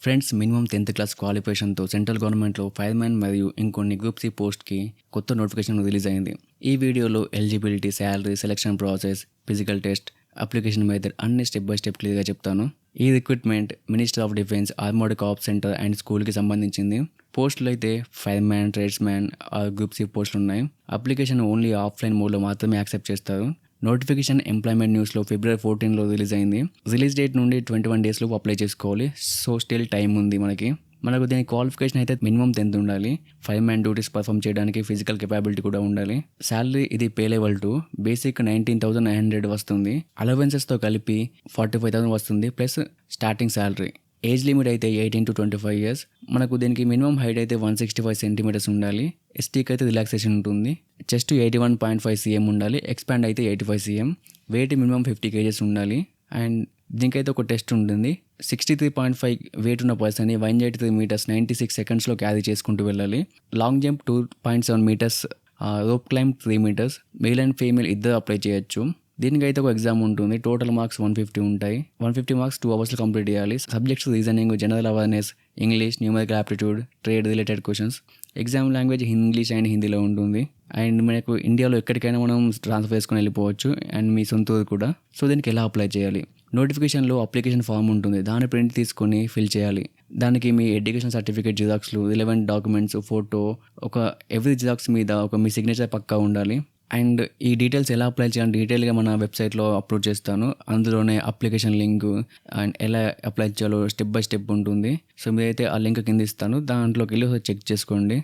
Friends, minimum 10th class క్వాలిఫికేషన్తో central గవర్నమెంట్లో fireman మరియు ఇంకొన్ని గ్రూప్ సి పోస్ట్‌కి కొత్త నోటిఫికేషన్ రిలీజ్ అయింది. ఈ వీడియోలో eligibility, salary, selection process, physical test, application method అన్ని స్టెప్ బై స్టెప్ క్లియర్‌గా చెప్తాను. ఈ recruitment minister of defence, armoured corps centre and స్కూల్కి సంబంధించింది. పోస్టులు అయితే ఫైర్‌మ్యాన్, ట్రేడ్స్‌మ్యాన్, గ్రూప్ సి పోస్టులు ఉన్నాయి. అప్లికేషన్ ఓన్లీ ఆఫ్లైన్ మోడ్లో మాత్రమే యాక్సెప్ట్ చేస్తారు. నోటిఫికేషన్ ఎంప్లాయ్మెంట్ న్యూస్లో February 14 రిలీజ్ అయింది. రిలీజ్ డేట్ నుండి 21 డేస్లో అప్లై చేసుకోవాలి. సో స్టిల్ టైం ఉంది మనకు దీని క్వాలిఫికేషన్ అయితే మినిమం 10th ఉండాలి. ఫైర్‌మ్యాన్ డ్యూటీస్ పర్ఫామ్ చేయడానికి ఫిజికల్ కెపాబిలిటీ కూడా ఉండాలి. శాలరీ ఇది పే లెవెల్ 2, బేసిక్ 19,900 వస్తుంది. అలవెన్సెస్తో కలిపి 45,000 వస్తుంది plus starting salary. Age limit అయితే 18 to 25 years. మనకు దీనికి మినిమం హైట్ అయితే 165 సెంటీమీటర్స్ ఉండాలి. ఎస్టీకి అయితే రిలాక్సేషన్ ఉంటుంది. చెస్ట్ 81.5 cm ఉండాలి. ఎక్స్పాండ్ అయితే 85 cm. వెయిట్ మినిమం 50 kgs ఉండాలి. అండ్ దీనికైతే ఒక టెస్ట్ ఉంటుంది. 63.5 వెయిట్ ఉన్న పర్సన్ని 183 meters 96 secondsలో క్యారీ చేసుకుంటూ వెళ్ళాలి. Long jump 2.7 meters, rope climb 3 meters. Male and female ఇద్దరు అప్లై చేయొచ్చు. దీనికైతే ఒక ఎగ్జామ్ ఉంటుంది. టోటల్ మార్క్స్ 150 ఉంటాయి. 150 మార్క్స్ 2 అవర్స్లో కంప్లీట్ చేయాలి. Subjects reasoning, general awareness, English, numerical aptitude, trade related questions. Exam language English and హిందీలో ఉంటుంది. అండ్ మనకు ఇండియాలో ఎక్కడికైనా మనం ట్రాన్స్ఫర్ చేసుకుని వెళ్ళిపోవచ్చు అండ్ మీ సొంత ఊరు కూడా. సో దీనికి ఎలా అప్లై చేయాలి? నోటిఫికేషన్లో అప్లికేషన్ ఫామ్ ఉంటుంది. దాన్ని ప్రింట్ తీసుకొని ఫిల్ చేయాలి. దానికి మీ ఎడ్యుకేషన్ సర్టిఫికేట్ జిరాక్స్లు, relevant documents, photo, every xerox మీద మీ సిగ్నేచర్ పక్కా ఉండాలి. అండ్ ఈ డీటెయిల్స్ ఎలా అప్లై చేయాలని డీటెయిల్గా మన వెబ్సైట్లో అప్లోడ్ చేస్తాను. అందులోనే అప్లికేషన్ లింక్ అండ్ ఎలా అప్లై చేయాలో స్టెప్ బై స్టెప్ ఉంటుంది. సో మీరైతే ఆ లింక్ కింద ఇస్తాను, దాంట్లోకి వెళ్ళి చెక్ చేసుకోండి.